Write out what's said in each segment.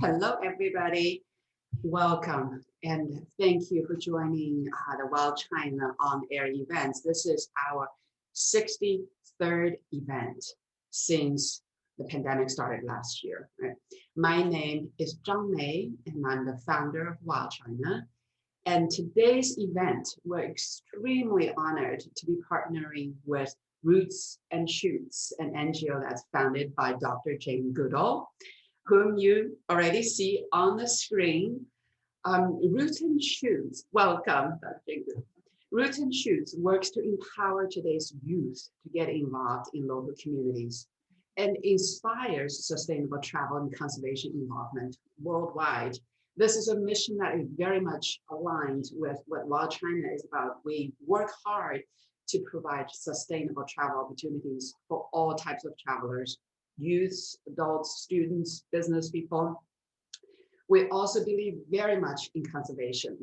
Hello, everybody. Welcome and thank you for joining the WildChina on-air events. This is our 63rd event since the pandemic started last year. Right? My name is Zhang Mei, and I'm the founder of WildChina. And today's event, we're extremely honored to be partnering with Roots and Shoots, an NGO that's founded by Dr. Jane Goodall, whom you already see on the screen. Roots and Shoots, welcome, Dr. Jane Goodall. Roots and Shoots works to empower today's youth to get involved in local communities and inspires sustainable travel and conservation involvement worldwide. This is a mission that is very much aligned with what WildChina is about. We work hard to provide sustainable travel opportunities for all types of travelers, youths, adults, students, business people. We also believe very much in conservation.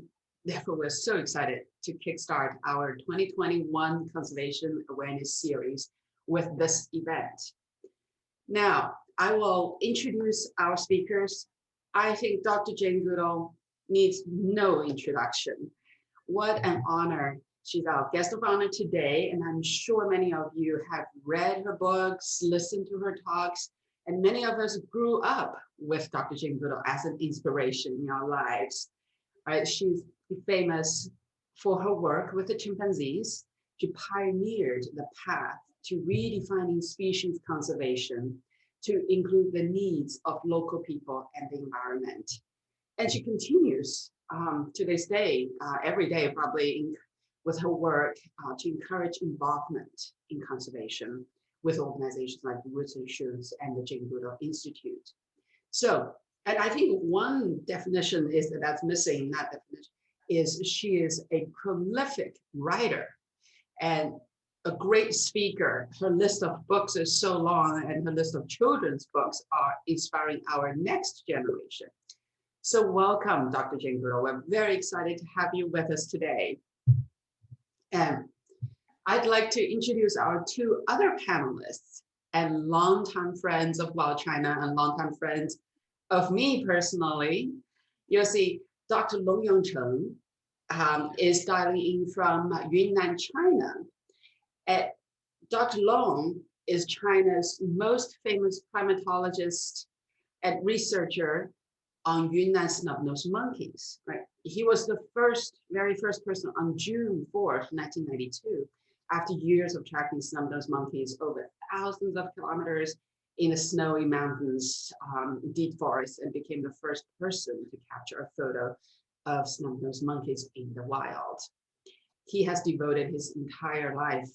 Therefore, we're so excited to kickstart our 2021 Conservation Awareness Series with this event. Now, I will introduce our speakers. I think Dr. Jane Goodall needs no introduction. What an honor. She's our guest of honor today, and I'm sure many of you have read her books, listened to her talks, and many of us grew up with Dr. Jane Goodall as an inspiration in our lives. Right? She's famous for her work with the chimpanzees. She pioneered the path to redefining species conservation to include the needs of local people and the environment. And she continues to this day, every day probably, with her work to encourage involvement in conservation with organizations like Roots and Shoots and the Jane Goodall Institute. So, and I think one definition is that's missing, that definition, is she is a prolific writer and a great speaker. Her list of books is so long, and her list of children's books are inspiring our next generation. So welcome, Dr. Jane Goodall. We're very excited to have you with us today. And I'd like to introduce our two other panelists and longtime friends of WildChina and longtime friends of me personally. You'll see Dr. Long Yongcheng is dialing in from Yunnan, China. Dr. Long is China's most famous primatologist and researcher on Yunnan snub-nosed monkeys. Right? He was the very first person on June 4th, 1992, after years of tracking snub-nosed monkeys over thousands of kilometers in the snowy mountains, deep forests, and became the first person to capture a photo of snub-nosed monkeys in the wild. He has devoted his entire life,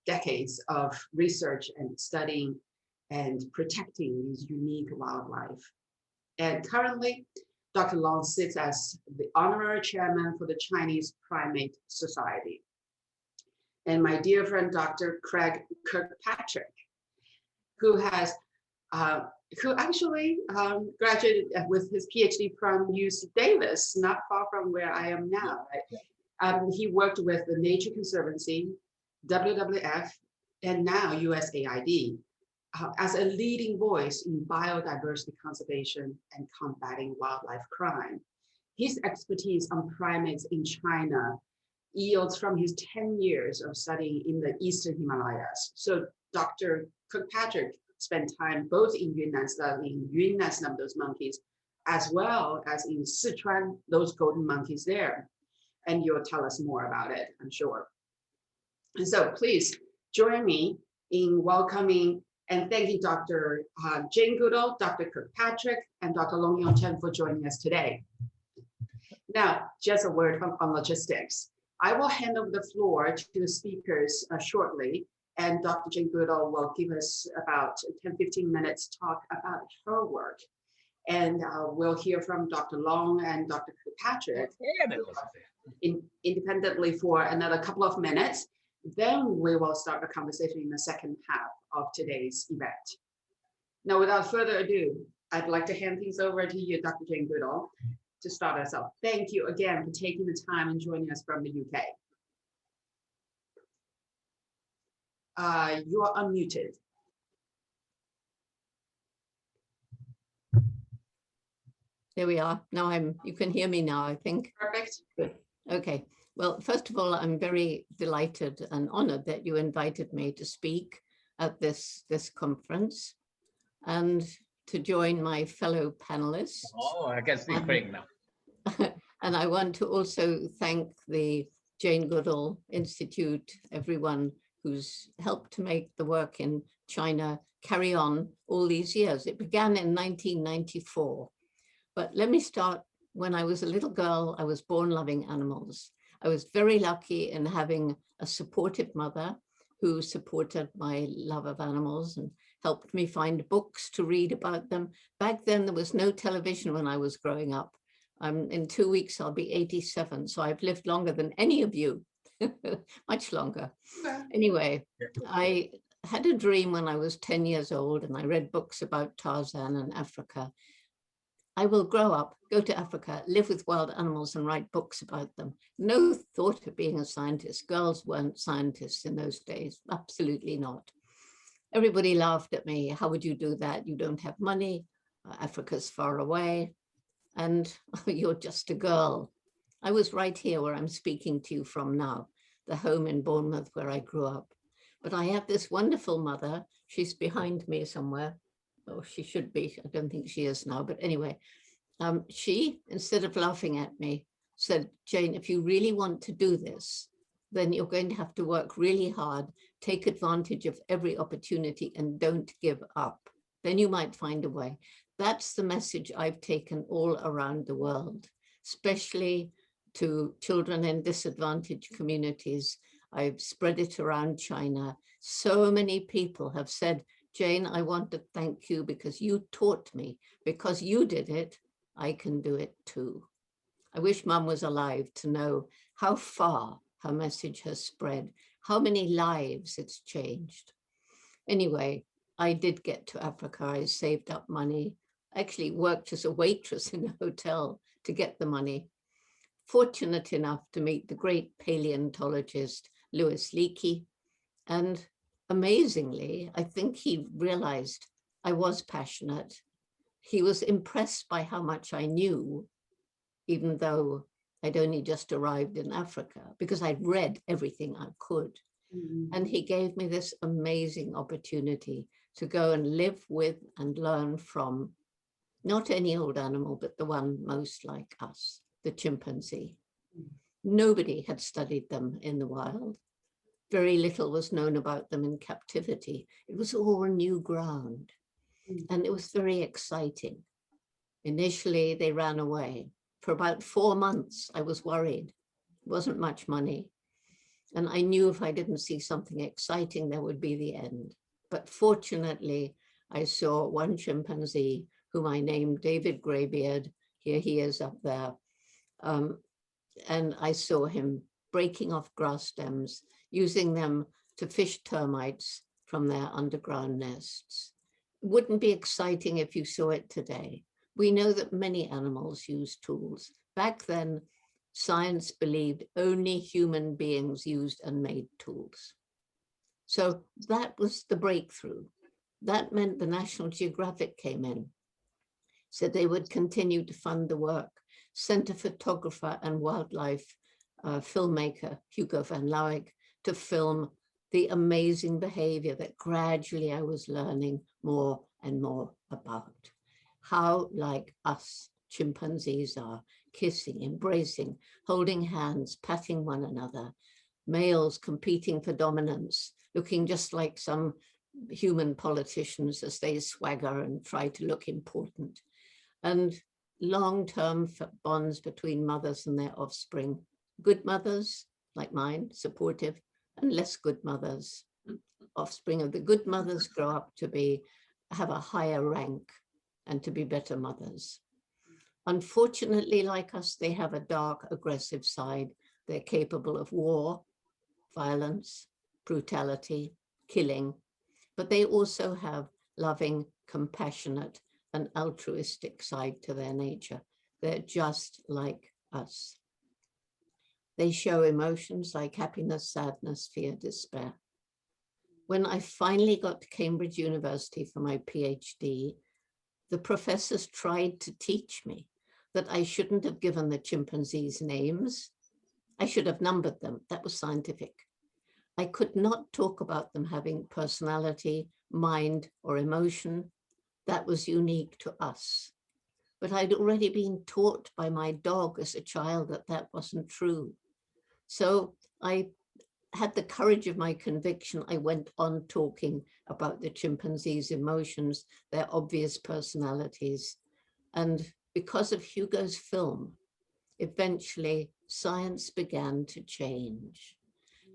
decades of research and studying and protecting these unique wildlife. And currently, Dr. Long sits as the honorary chairman for the Chinese Primate Society. And my dear friend, Dr. Craig Kirkpatrick, who actually graduated with his PhD from UC Davis, not far from where I am now. Right? He worked with the Nature Conservancy, WWF, and now USAID as a leading voice in biodiversity conservation and combating wildlife crime. His expertise on primates in China yields from his 10 years of studying in the Eastern Himalayas. So Dr. Kirkpatrick spent time both in Yunnan studying Yunnan snub-nosed monkeys, as well as in Sichuan, those golden monkeys there. And you'll tell us more about it, I'm sure. And so please join me in welcoming and thanking Dr. Jane Goodall, Dr. Kirkpatrick, and Dr. Long Yongcheng for joining us today. Now, just a word on logistics. I will hand over the floor to the speakers shortly, and Dr. Jane Goodall will give us about 10-15 minutes talk about her work. And we'll hear from Dr. Long and Dr. Kirkpatrick independently for another couple of minutes. Then we will start the conversation in the second half of today's event. Now, without further ado, I'd like to hand things over to you, Dr. Jane Goodall, to start us off. Thank you again for taking the time and joining us from the UK. You are unmuted. There we are. Now you can hear me now, I think. Perfect. Good. Okay. Well, first of all, I'm very delighted and honored that you invited me to speak at this conference and to join my fellow panelists. Oh, I can speak Craig now. And I want to also thank the Jane Goodall Institute, everyone who's helped to make the work in China carry on all these years. It began in 1994. But let me start when I was a little girl. I was born loving animals. I was very lucky in having a supportive mother who supported my love of animals and helped me find books to read about them. Back then, there was no television when I was growing up. In 2 weeks, I'll be 87, so I've lived longer than any of you, much longer. Anyway, I had a dream when I was 10 years old, and I read books about Tarzan and Africa. I will grow up, go to Africa, live with wild animals and write books about them. No thought of being a scientist. Girls weren't scientists in those days, absolutely not. Everybody laughed at me. How would you do that? You don't have money. Africa's far away. And you're just a girl. I was right here where I'm speaking to you from now, the home in Bournemouth where I grew up. But I have this wonderful mother. She's behind me somewhere. Oh, she should be. I don't think she is now. But anyway, she, instead of laughing at me, said, Jane, if you really want to do this, then you're going to have to work really hard, take advantage of every opportunity and don't give up. Then you might find a way. That's the message I've taken all around the world, especially to children in disadvantaged communities. I've spread it around China. So many people have said, Jane, I want to thank you because you taught me. Because you did it, I can do it too. I wish Mum was alive to know how far her message has spread, how many lives it's changed. Anyway, I did get to Africa. I saved up money, actually worked as a waitress in a hotel to get the money. Fortunate enough to meet the great paleontologist, Louis Leakey. And amazingly, I think he realized I was passionate. He was impressed by how much I knew, even though I'd only just arrived in Africa, because I'd read everything I could. And he gave me this amazing opportunity to go and live with and learn from not any old animal, but the one most like us, the chimpanzee. Nobody had studied them in the wild. Very little was known about them in captivity. It was all new ground. And it was very exciting. Initially, they ran away. For about 4 months, I was worried. It wasn't much money. And I knew if I didn't see something exciting, that would be the end. But fortunately, I saw one chimpanzee whom I named David Greybeard. Here he is up there. And I saw him breaking off grass stems, using them to fish termites from their underground nests. It wouldn't be exciting if you saw it today. We know that many animals use tools. Back then, science believed only human beings used and made tools. So that was the breakthrough. That meant the National Geographic came in, said they would continue to fund the work, sent a photographer and wildlife filmmaker, Hugo van Lauwijk, to film the amazing behavior that gradually I was learning more and more about. How like us chimpanzees are, kissing, embracing, holding hands, patting one another, males competing for dominance, looking just like some human politicians as they swagger and try to look important, and long-term bonds between mothers and their offspring. Good mothers, like mine, supportive, and less good mothers. Offspring of the good mothers grow up to have a higher rank and to be better mothers. Unfortunately, like us, they have a dark, aggressive side. They're capable of war, violence, brutality, killing, but they also have loving, compassionate, and altruistic side to their nature. They're just like us. They show emotions like happiness, sadness, fear, despair. When I finally got to Cambridge University for my PhD, the professors tried to teach me that I shouldn't have given the chimpanzees names. I should have numbered them. That was scientific. I could not talk about them having personality, mind, or emotion. That was unique to us. But I'd already been taught by my dog as a child that that wasn't true. So I had the courage of my conviction. I went on talking about the chimpanzees' emotions, their obvious personalities. And because of Hugo's film, eventually science began to change.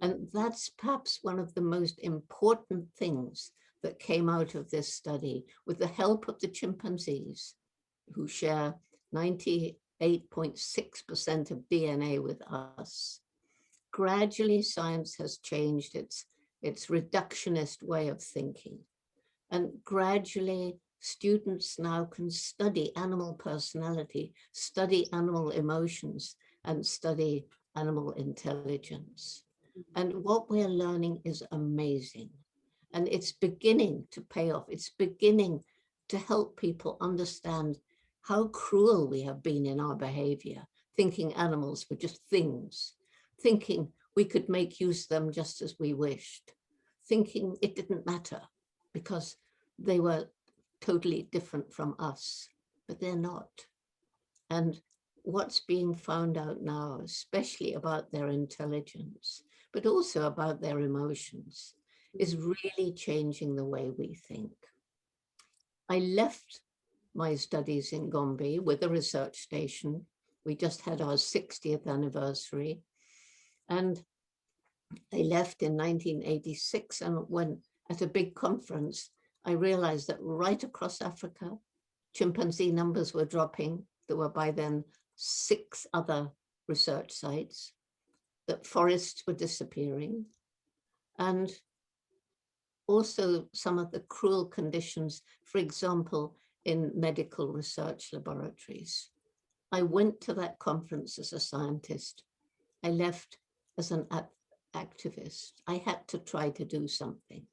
And that's perhaps one of the most important things that came out of this study, with the help of the chimpanzees, who share 98.6% of DNA with us. Gradually, science has changed its reductionist way of thinking. And gradually, students now can study animal personality, study animal emotions, and study animal intelligence. And what we're learning is amazing. And it's beginning to pay off. It's beginning to help people understand how cruel we have been in our behavior, thinking animals were just things, thinking we could make use of them just as we wished, thinking it didn't matter because they were totally different from us, but they're not. And what's being found out now, especially about their intelligence, but also about their emotions, is really changing the way we think. I left my studies in Gombe with a research station. We just had our 60th anniversary. And I left in 1986, and when at a big conference, I realized that right across Africa, chimpanzee numbers were dropping. There were by then 6 other research sites, that forests were disappearing, and also some of the cruel conditions, for example, in medical research laboratories. I went to that conference as a scientist. I left as an activist. I had to try to do something.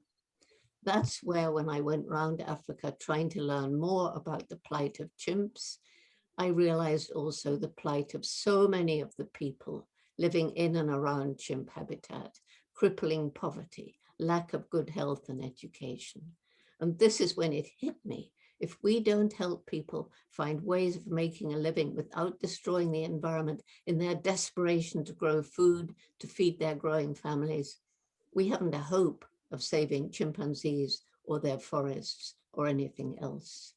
That's where, when I went around Africa trying to learn more about the plight of chimps, I realized also the plight of so many of the people living in and around chimp habitat, crippling poverty, lack of good health and education. And this is when it hit me. If we don't help people find ways of making a living without destroying the environment in their desperation to grow food, to feed their growing families, we haven't a hope of saving chimpanzees or their forests or anything else.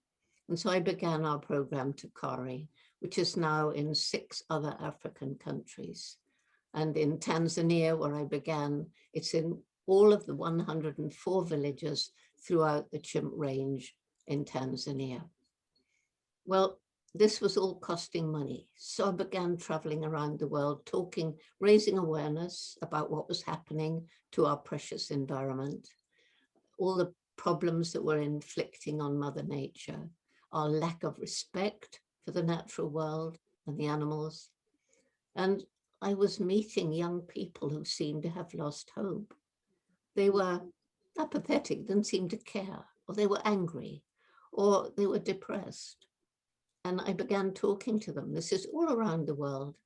And so I began our program Tukari, which is now in 6 other African countries. And in Tanzania, where I began, it's in all of the 104 villages throughout the chimp range in Tanzania. Well, this was all costing money. So I began traveling around the world, talking, raising awareness about what was happening to our precious environment, all the problems that we're inflicting on Mother Nature, our lack of respect for the natural world and the animals. And I was meeting young people who seemed to have lost hope. They were apathetic, didn't seem to care, or they were angry, or they were depressed. And I began talking to them. This is all around the world.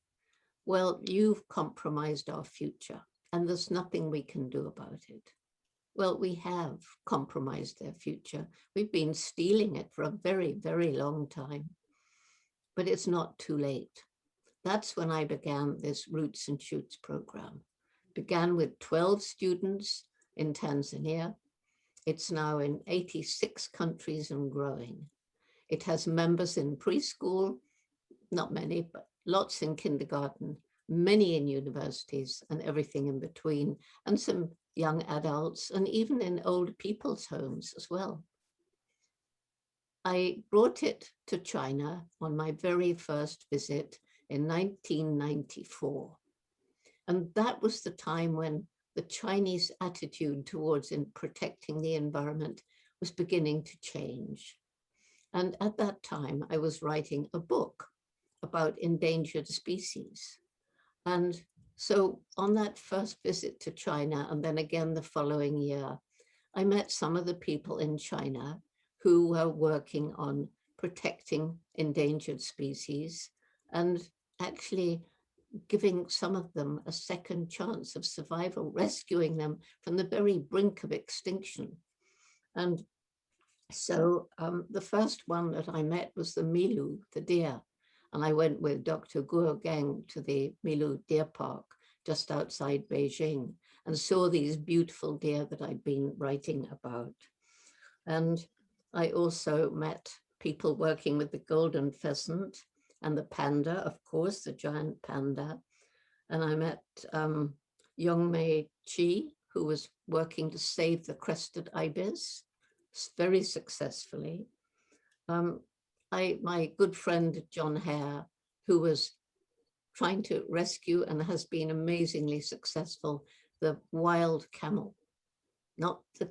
Well, you've compromised our future, and there's nothing we can do about it. Well, we have compromised their future. We've been stealing it for a very, very long time, but it's not too late. That's when I began this Roots and Shoots program. Began with 12 students in Tanzania. It's now in 86 countries and growing. It has members in preschool, not many, but lots in kindergarten, many in universities and everything in between, and some young adults, and even in old people's homes as well. I brought it to China on my very first visit in 1994. And that was the time when the Chinese attitude towards protecting the environment was beginning to change. And at that time, I was writing a book about endangered species. And so on that first visit to China, and then again the following year, I met some of the people in China who were working on protecting endangered species. and actually giving some of them a second chance of survival, rescuing them from the very brink of extinction. And so the first one that I met was the Milo the Deer. And I went with Dr. Guo Gang to the Milo Deer Park just outside Beijing and saw these beautiful deer that I'd been writing about. And I also met people working with the golden pheasant and the panda, of course, the giant panda. And I met Yongmei Chi, who was working to save the crested ibis very successfully. My good friend, John Hare, who was trying to rescue and has been amazingly successful, the wild camel, not the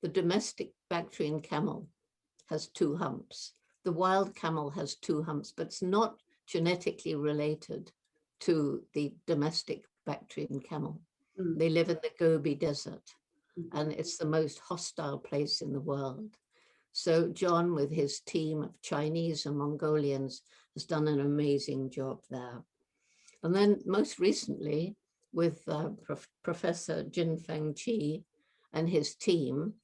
domestic Bactrian camel has 2 humps. The wild camel has 2 humps, but it's not genetically related to the domestic Bactrian camel. They live in the Gobi Desert, and it's the most hostile place in the world. So John, with his team of Chinese and Mongolians, has done an amazing job there. And then most recently, with Professor Jinfeng Qi and his team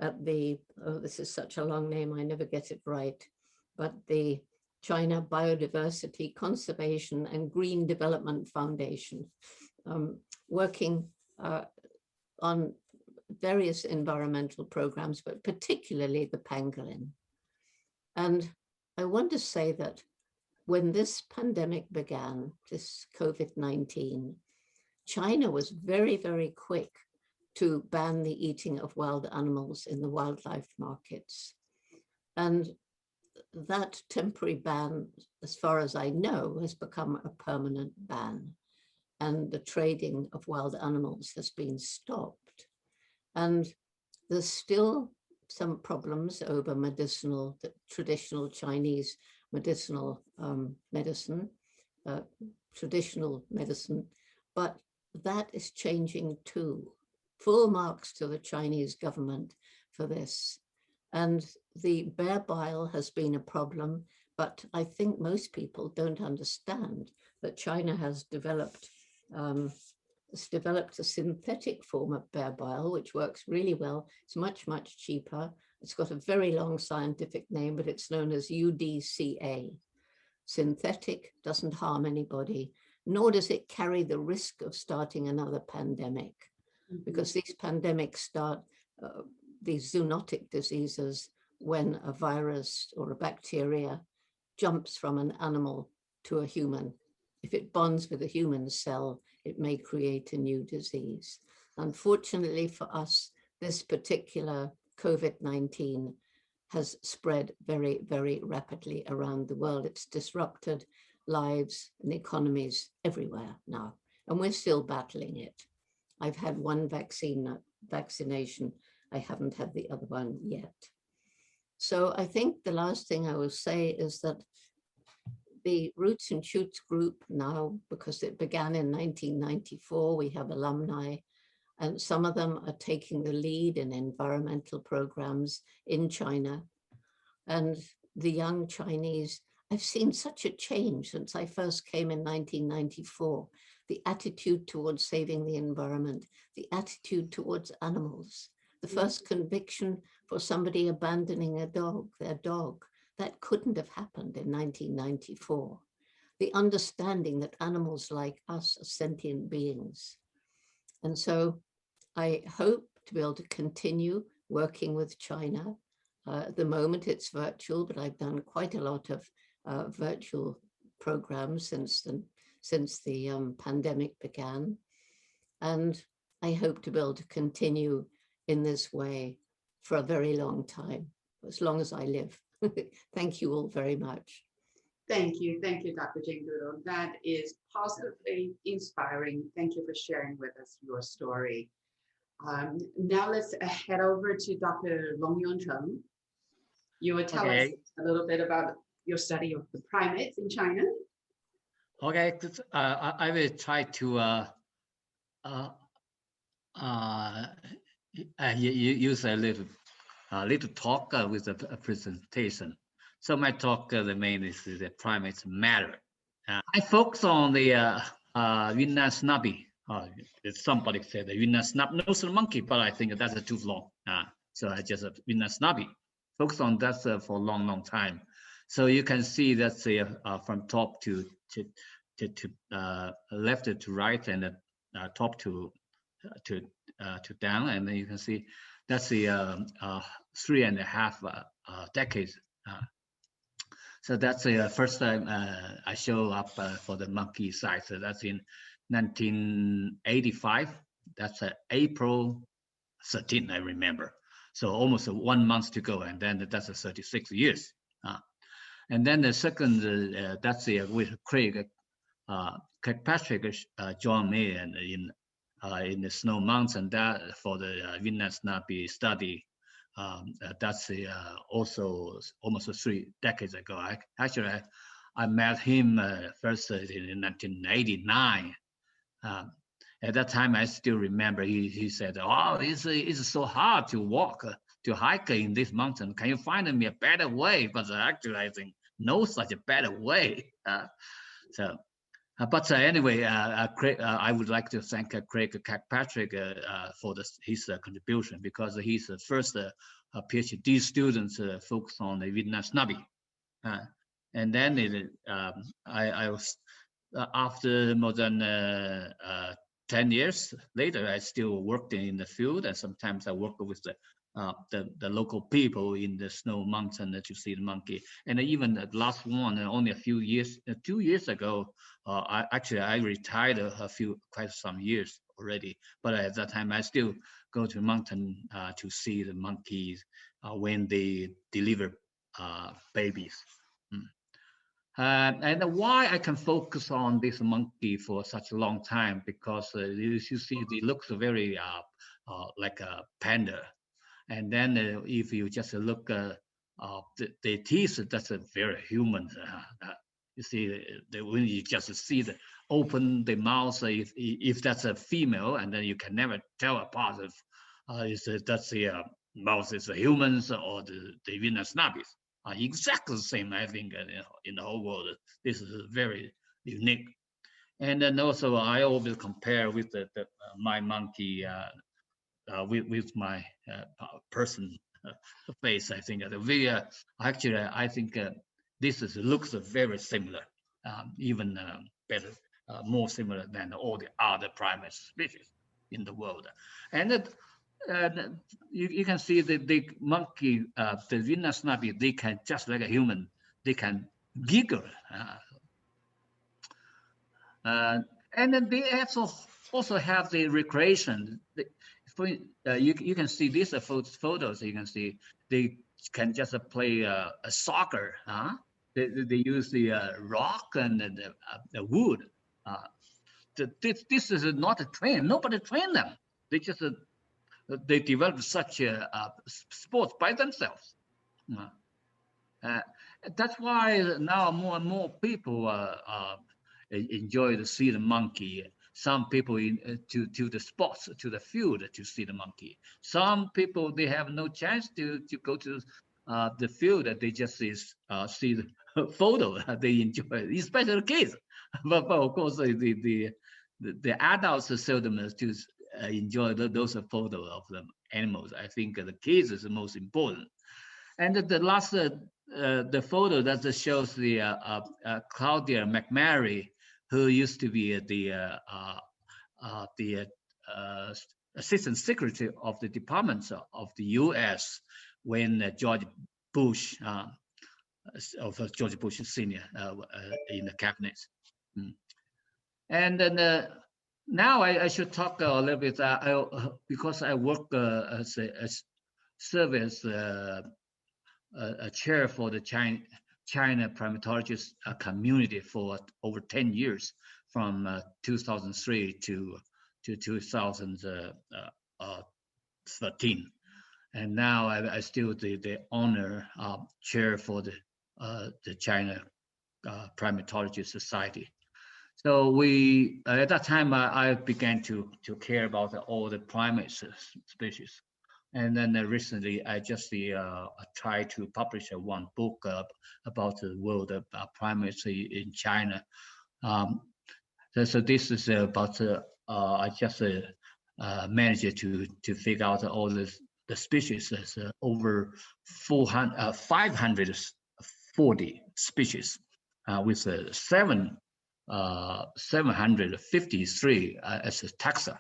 at the, this is such a long name, I never get it right, but the China Biodiversity Conservation and Green Development Foundation, working on various environmental programs, but particularly the pangolin. And I want to say that when this pandemic began, this COVID-19, China was very, very quick to ban the eating of wild animals in the wildlife markets. And that temporary ban, as far as I know, has become a permanent ban. And the trading of wild animals has been stopped. And there's still some problems over medicinal, the traditional Chinese medicinal medicine, traditional medicine, but that is changing too. Full marks to the Chinese government for this. And the bear bile has been a problem, but I think most people don't understand that China has developed a synthetic form of bear bile, which works really well. It's much, much cheaper. It's got a very long scientific name, but it's known as UDCA. Synthetic, doesn't harm anybody, nor does it carry the risk of starting another pandemic, because these pandemics start, these zoonotic diseases, when a virus or a bacteria jumps from an animal to a human. If it bonds with a human cell, it may create a new disease. Unfortunately for us, this particular COVID-19 has spread very, very rapidly around the world. It's disrupted lives and economies everywhere now, and we're still battling it. I've had one vaccination. I haven't had the other one yet. So I think the last thing I will say is that the Roots and Shoots group now, because it began in 1994, we have alumni, and some of them are taking the lead in environmental programs in China. And the young Chinese, I've seen such a change since I first came in 1994. The attitude towards saving the environment, the attitude towards animals, the first conviction for somebody abandoning their dog, that couldn't have happened in 1994. The understanding that animals like us are sentient beings. And so I hope to be able to continue working with China. At the moment it's virtual, but I've done quite a lot of virtual programs since the pandemic began. And I hope to be able to continue in this way for a very long time, as long as I live. Thank you all very much. Thank you, Dr. Jane Goodall. That is positively inspiring. Thank you for sharing with us your story. Now let's head over to Dr. Long Yongcheng. You will tell us a little bit about your study of the primates in China. Okay, I will try to use a little talk with a presentation. So my talk, the main is the primates matter. I focus on the Yunnan snubby. Somebody said the Yunnan nose monkey, but I think that's too long. So I just Yunnan snubby. Focus on that for a long, long time. So you can see that's from top to left to right, and top to down, and then you can see that's the 3.5 decades. So that's the first time I show up for the monkey side. So that's in 1985. That's April 13th, I remember. So almost 1 month to go, and then that's 36 years. And then the second, that's with Craig Kirkpatrick joined me and in the Snow Mountain that for the Yunnan snubby study. That's also almost 3 decades ago. I met him first in 1989. At that time, I still remember he said, "Oh, it's so hard to walk, to hike in this mountain. Can you find me a better way?" But actually, I think no such a better way. But anyway, Craig, I would like to thank Craig Kirkpatrick for his contribution, because he's the first PhD student focused on the Vietnam snubby. And then I was, after more than 10 years later, I still worked in the field, and sometimes I work with the local people in the Snow Mountain to see the monkey. And even the last one, only a few years, 2 years ago, I retired quite some years already. But at that time, I still go to the mountain to see the monkeys when they deliver babies. And why I can focus on this monkey for such a long time, because you see, it looks very like a panda. And then if you just look the teeth, that's a very human. You see, when you just see open the mouth, if that's a female, and then you can never tell apart if that's the mouth is a humans or the Vietnam snubbies. Exactly the same, I think, in the whole world. This is very unique. And then also, I always compare with my monkey with my person face. I think we actually, I think this looks very similar, even better, more similar than all the other primate species in the world. And you can see the monkey, the Vietnam snubby, they can, just like a human, they can giggle. And then they also have the recreation. You can see these photos. You can see they can just play a soccer. They use the rock and the wood. This is not a train. Nobody trained them. They just they developed such a sports by themselves. That's why now more and more people enjoy to see the monkey. Some people to the spots, to the field to see the monkey. Some people, they have no chance to go to the field. They just see the photo. They enjoy, especially kids. But of course, the adults seldom to enjoy those photos of the animals. I think the kids is the most important. And the last the photo that shows the Claudia McMary, who used to be the Assistant Secretary of the Department of the U.S. when George Bush, George Bush Sr. In the cabinet. And then now I should talk a little bit because I work as service a chair for the China primatologist community for over 10 years, from 2003 to 2013. And now I still the honor chair for the China Primatology Society. So we at that time I began to care about all the primate species. And then recently, I just tried to publish one book about the world of primates in China. So this is about I just managed to figure out all the species. There's over 540 species with 753 as a taxa.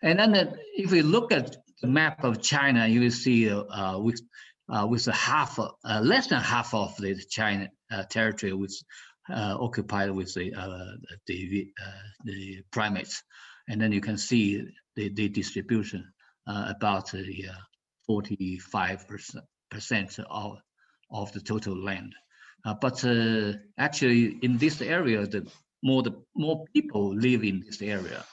And then if we look at the map of China, you will see with less than half of the China territory was occupied with the primates, and then you can see the distribution about 45% of the total land. But actually, in this area, the more people live in this area.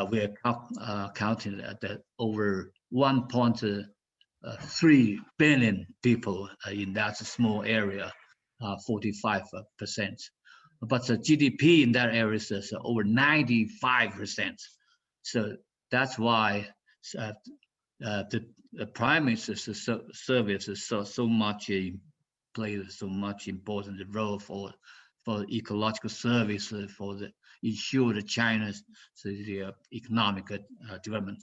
We are counting that over 1.3 billion people in that small area, 45%. But the GDP in that area is over 95%. So that's why the primates service is so much plays so much important role for ecological service for the ensure the China's the economic development.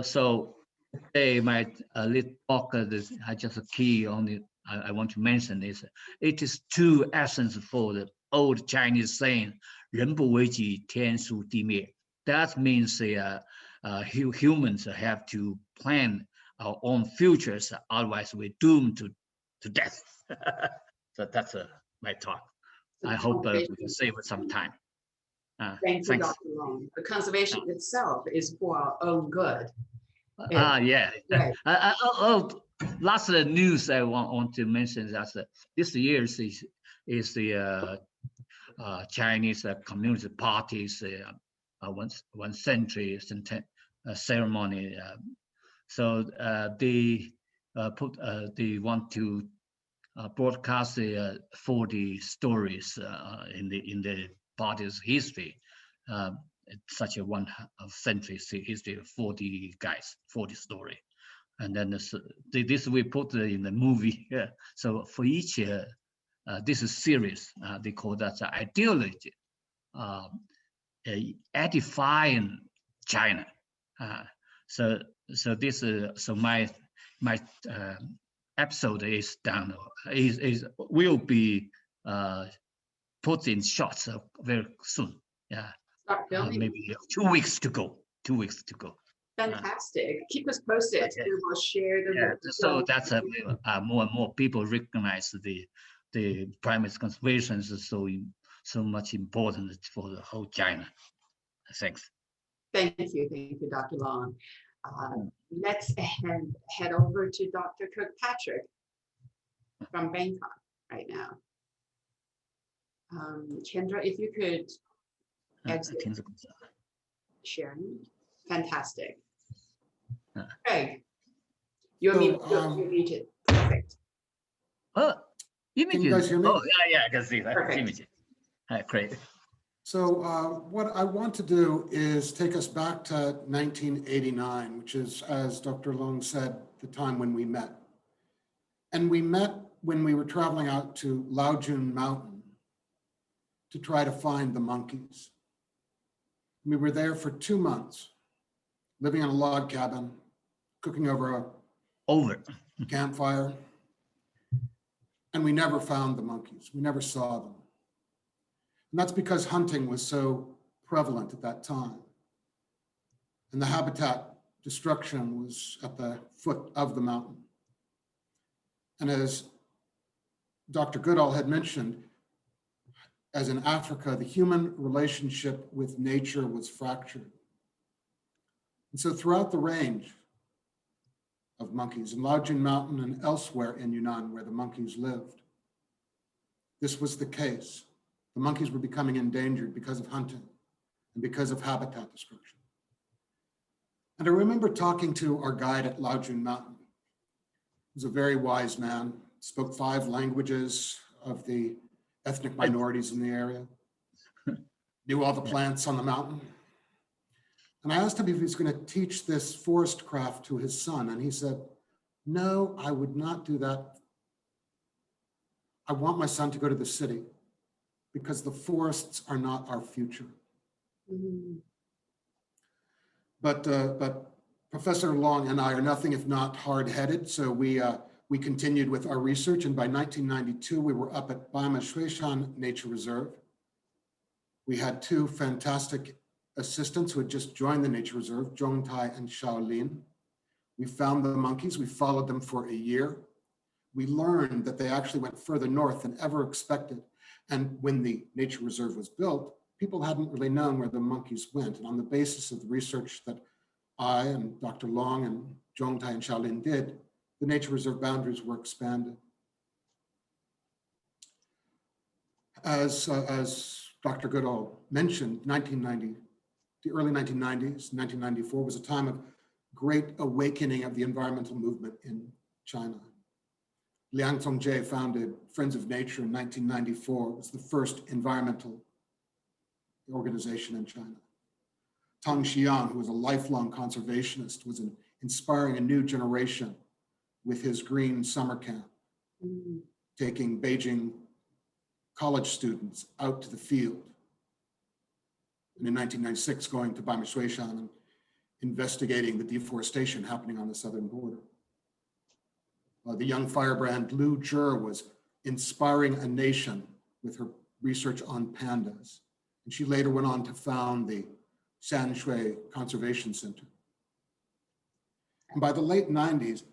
So today my little talk I just a key on it. I want to mention is it is two essence for the old Chinese saying 人不为己，天诛地灭. That means humans have to plan our own futures, otherwise we're doomed to death. So that's my talk. I hope we can save some time. Thank you, Dr. Long. The conservation itself is for our own good. Yeah. Right. Last news I want to mention that this year is the Chinese Communist Party's 1 century ceremony. So they want to broadcast 40 stories in the party's history. It's such a 1 century history of 40 guys, 40 story. And then this we put in the movie. So for each this is series, they call that ideology, edifying China. So this so my episode is done. Will be put in shots very soon. Yeah, maybe 2 weeks to go. 2 weeks to go. Fantastic. Keep us posted. Okay. We will share the. Yeah, so that's more and more people recognize the primate conservation is so much important for the whole China. Thanks. Thank you, Dr. Long. Let's head over to Dr. Kirkpatrick from Bangkok right now. Kendra, if you could exit sharing. Fantastic. Craig, you're muted. Perfect. Oh, can you guys hear me? Oh, yeah, I can see that. Perfect. Hi, Craig. So what I want to do is take us back to 1989, which is, as Dr. Long said, the time when we met. And we met when we were traveling out to Laojun Mountain to try to find the monkeys. We were there for 2 months, living in a log cabin, cooking over a campfire. And we never found the monkeys. We never saw them. And that's because hunting was so prevalent at that time. And the habitat destruction was at the foot of the mountain. And as Dr. Goodall had mentioned, as in Africa, the human relationship with nature was fractured. And so throughout the range of monkeys in Laojun Mountain and elsewhere in Yunnan where the monkeys lived, this was the case. The monkeys were becoming endangered because of hunting and because of habitat destruction. And I remember talking to our guide at Laojun Mountain. He was a very wise man, spoke 5 languages of the ethnic minorities in the area, knew all the plants on the mountain. And I asked him if he was going to teach this forest craft to his son. And he said, no, I would not do that. I want my son to go to the city because the forests are not our future. Mhm. But Professor Long and I are nothing if not hard-headed. So we continued with our research. And by 1992, we were up at Biodiversity Nature Reserve. We had two fantastic assistants who had just joined the nature reserve, Zhongtai and Shaolin. We found the monkeys, we followed them for a year. We learned that they actually went further north than ever expected. And when the nature reserve was built, people hadn't really known where the monkeys went. And on the basis of the research that I and Dr. Long and Zhongtai and Shaolin did, the nature reserve boundaries were expanded. As Dr. Goodall mentioned, the early 1990s, 1994 was a time of great awakening of the environmental movement in China. Liang Tongji founded Friends of Nature in 1994. It was the first environmental organization in China. Tang Xiang, who was a lifelong conservationist, was inspiring a new generation with his green summer camp, taking Beijing college students out to the field. And in 1996, going to Biodiversity and investigating the deforestation happening on the southern border. The young firebrand Liu Zhi was inspiring a nation with her research on pandas. And she later went on to found the Sanshui Conservation Center. And by the late 90s,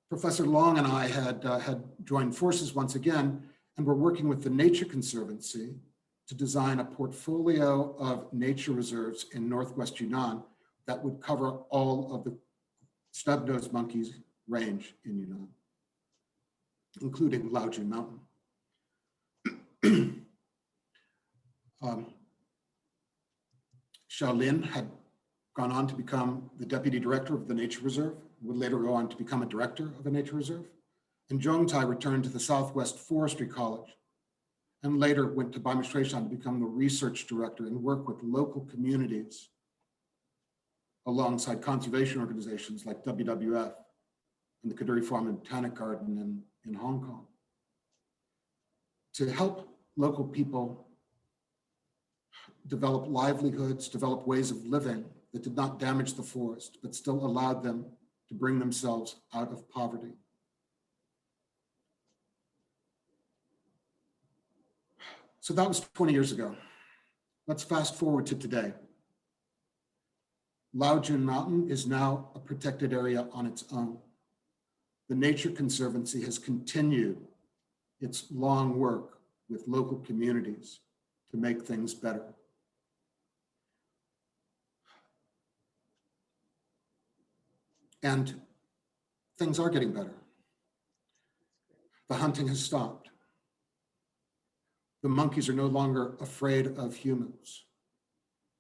Professor Long and I had joined forces once again, and were working with the Nature Conservancy to design a portfolio of nature reserves in Northwest Yunnan that would cover all of the snub-nosed monkeys range in Yunnan, including Laojun Mountain. Shaolin had gone on to become the deputy director of the nature reserve, would later go on to become a director of a nature reserve. And Zhongtai returned to the Southwest Forestry College and later went to Biodiversity to become the research director and work with local communities alongside conservation organizations like WWF and the Kaduri Farm and Botanic Garden in Hong Kong to help local people develop livelihoods, develop ways of living that did not damage the forest, but still allowed them to bring themselves out of poverty. So that was 20 years ago. Let's fast forward to today. Laojun Mountain is now a protected area on its own. The Nature Conservancy has continued its long work with local communities to make things better. And things are getting better. The hunting has stopped. The monkeys are no longer afraid of humans.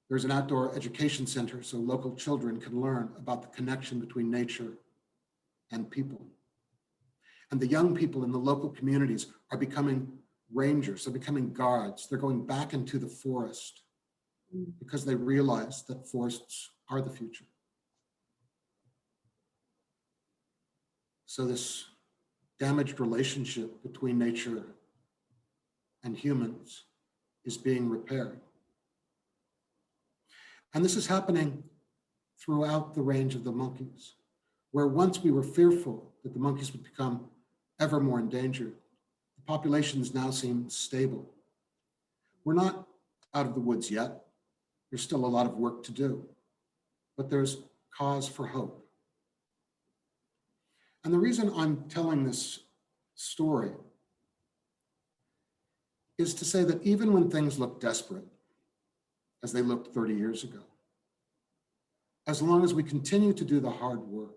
There's an outdoor education center so local children can learn about the connection between nature and people. And the young people in the local communities are becoming rangers, they're becoming guards. They're going back into the forest because they realize that forests are the future. So this damaged relationship between nature and humans is being repaired. And this is happening throughout the range of the monkeys, where once we were fearful that the monkeys would become ever more endangered, the populations now seem stable. We're not out of the woods yet. There's still a lot of work to do, but there's cause for hope. And the reason I'm telling this story is to say that even when things look desperate, as they looked 30 years ago, as long as we continue to do the hard work,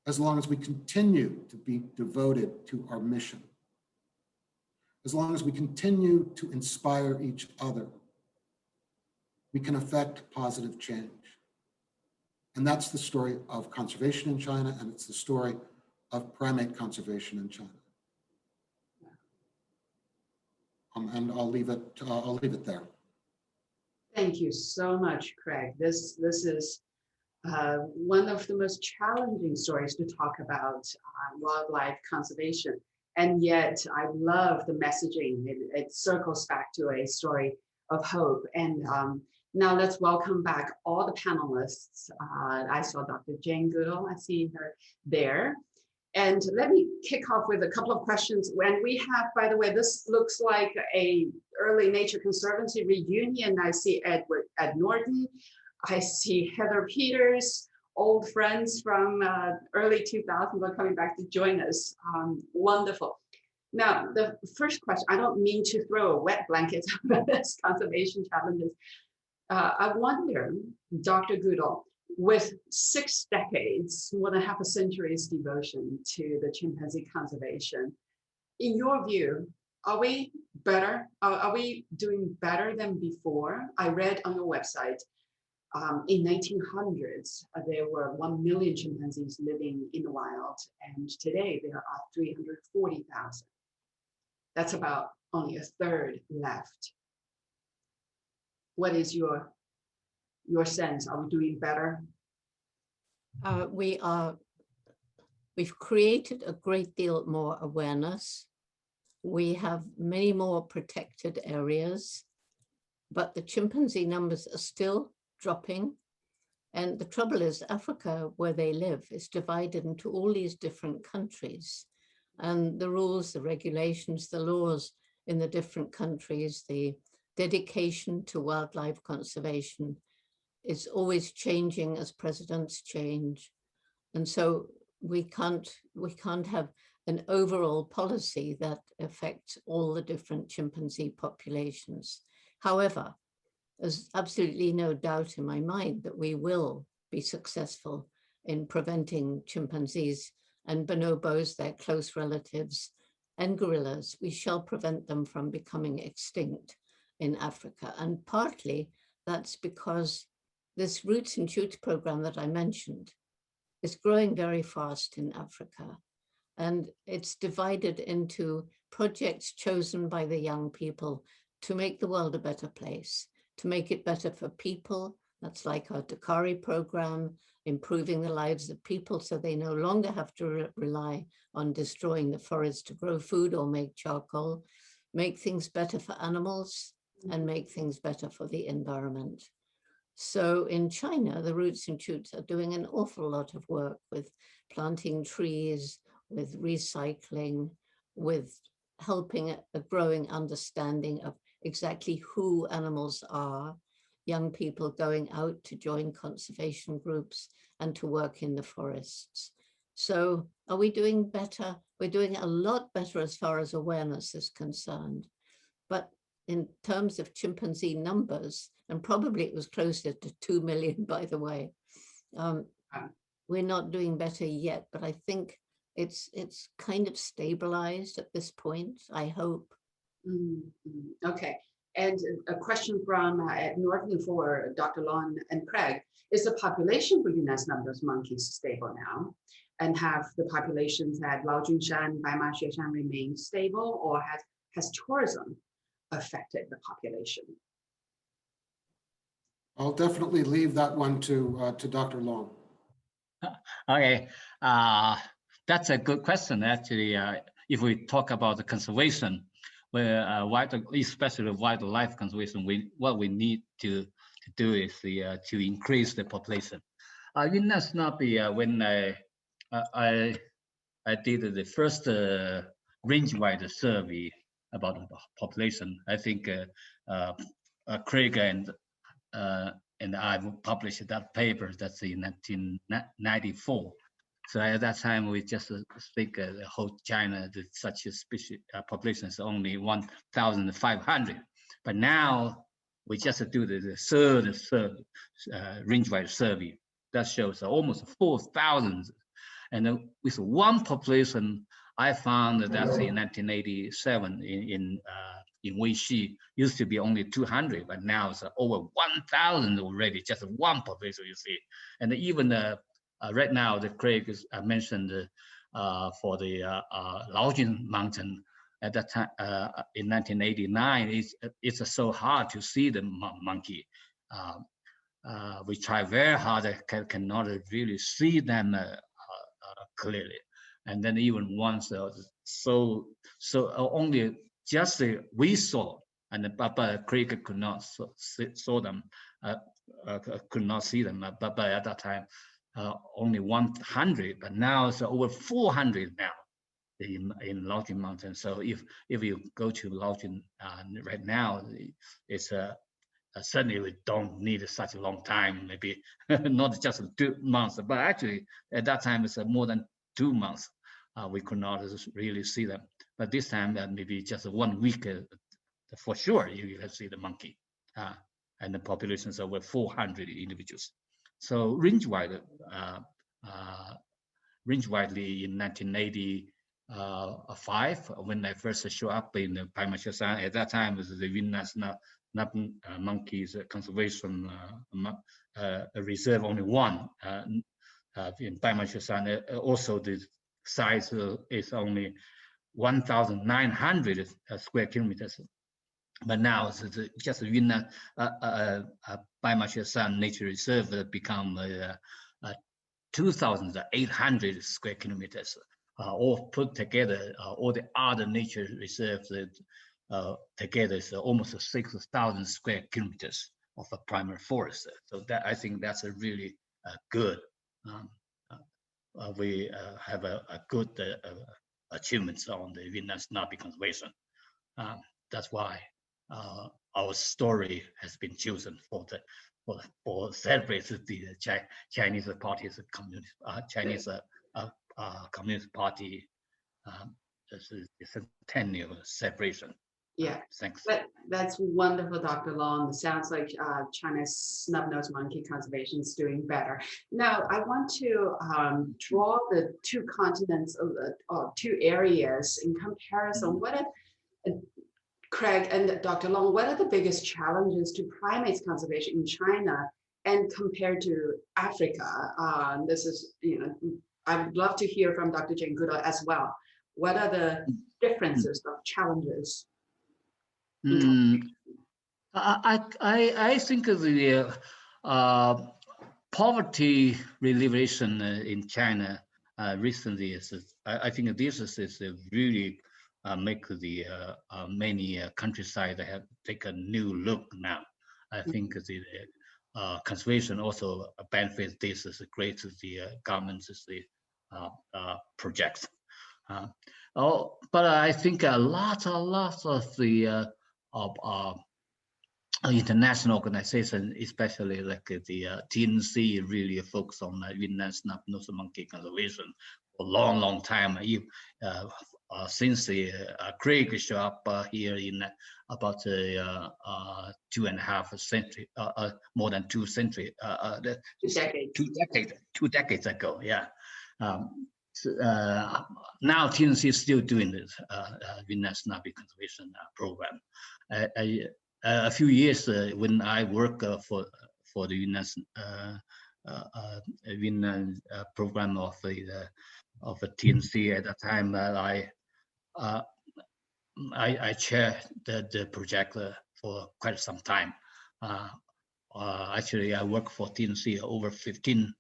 as long as we continue to be devoted to our mission, as long as we continue to inspire each other, we can affect positive change. And that's the story of conservation in China, and it's the story of primate conservation in China. And I'll leave it there. Thank you so much, Craig. This is one of the most challenging stories to talk about wildlife conservation. And yet I love the messaging. It circles back to a story of hope. And now let's welcome back all the panelists. I saw Dr. Jane Goodall, I see her there. And let me kick off with a couple of questions. When we have, by the way, this looks like a early Nature Conservancy reunion. I see Ed Norton. I see Heather Peters, old friends from early 2000s are coming back to join us. Wonderful. Now, the first question, I don't mean to throw a wet blanket on this conservation challenges. I wonder, Dr. Goodall, with 6 decades, more than half a century's devotion to the chimpanzee conservation, in your view, are we better? Are we doing better than before? I read on your website, in 1900s, there were 1 million chimpanzees living in the wild, and today there are 340,000. That's about only a third left. What is your sense? Are we doing better? We've created a great deal more awareness. We have many more protected areas, but the chimpanzee numbers are still dropping. And the trouble is, Africa, where they live, is divided into all these different countries. And the rules, the regulations, the laws in the different countries, the dedication to wildlife conservation is always changing as presidents change. And so we can't have an overall policy that affects all the different chimpanzee populations. However, there's absolutely no doubt in my mind that we will be successful in preventing chimpanzees and bonobos, their close relatives, and gorillas. We shall prevent them from becoming extinct in Africa. And partly that's because this Roots and Shoots program that I mentioned is growing very fast in Africa. And it's divided into projects chosen by the young people to make the world a better place, to make it better for people. That's like our Dakari program, improving the lives of people so they no longer have to rely on destroying the forest to grow food or make charcoal, make things better for animals, and make things better for the environment. So in China, the Roots and Shoots are doing an awful lot of work with planting trees, with recycling, with helping a growing understanding of exactly who animals are, young people going out to join conservation groups and to work in the forests. So are we doing better? We're doing a lot better as far as awareness is concerned. But in terms of chimpanzee numbers, and probably it was closer to 2 million, by the way, we're not doing better yet, but I think it's kind of stabilized at this point, I hope. Okay, and a question from Ed Norton for Dr. Long and Craig. Is the population for U.S. numbers monkeys stable now? And have the populations at Laojunshan, Baimashueshan remained stable, or has tourism affected the population? I'll definitely leave that one to Dr. Long. Okay, that's a good question. Actually, if we talk about the conservation, where especially wildlife conservation, what we need to do is to increase the population. In Nasnabi, when I did the first range-wide survey about the population, I think Craig and I published that paper. That's in 1994. So at that time, we just think the whole China, such a species population is only 1,500. But now we just do the third range-wide survey that shows almost 4,000. And with one population, I found that that's in 1987 in Weishi, used to be only 200, but now it's over 1,000 already, just one population, you see. And even right now, the Craig mentioned for the Laojun Mountain, at that time in 1989, it's so hard to see the monkey. We try very hard, cannot really see them clearly. And then even once, so only just we saw, and but Craig could not saw them, could not see them. But at that time, only 100, but now it's over 400 now in Laojing Mountain. So if you go to Laojing right now, it's certainly we don't need such a long time, maybe not just 2 months, but actually at that time it's more than 2 months. We could not really see them, but this time maybe just 1 week, for sure you can see the monkey, and the population is over 400 individuals. So range-wide, range-widely in 1985, when I first showed up in the Primate, at that time was the National Monkeys Conservation Reserve, only one in Primate. Also the size is only 1,900 square kilometers. But now it's just Yunnan Primate Nature Reserve become 2,800 square kilometers. All put together, all the other nature reserves together is almost 6,000 square kilometers of a primary forest. So that, I think that's a really good. We have a good achievements on the Yunnan snapping conservation. That's why our story has been chosen for celebrate the Chinese Party's communist Chinese Communist Party centennial celebration. Yeah, thanks. That's wonderful, Dr. Long. It sounds like China's snub-nosed monkey conservation is doing better. Now, I want to draw the two continents, two areas in comparison. What are, Craig and Dr. Long, what are the biggest challenges to primates conservation in China and compared to Africa? This is, I would love to hear from Dr. Jane Goodall as well. What are the differences of challenges? I think the poverty alleviation in China recently is, I think this is really make the many countryside have take a new look now. I think the conservation also benefits this is great to the government's projects. But I think a lot of the international organization, especially like the TNC, really focus on Yunnan snub-nosed monkey conservation for a long time. Since the Craig showed up here in about 2.5 century, more than 2 centuries, 2 decades ago. Yeah. Now TNC is still doing this Yunnan snub conservation program. A few years when I work for the Yunnan program of the TNC at that time, I chaired the project for quite some time. Actually, I worked for TNC over 15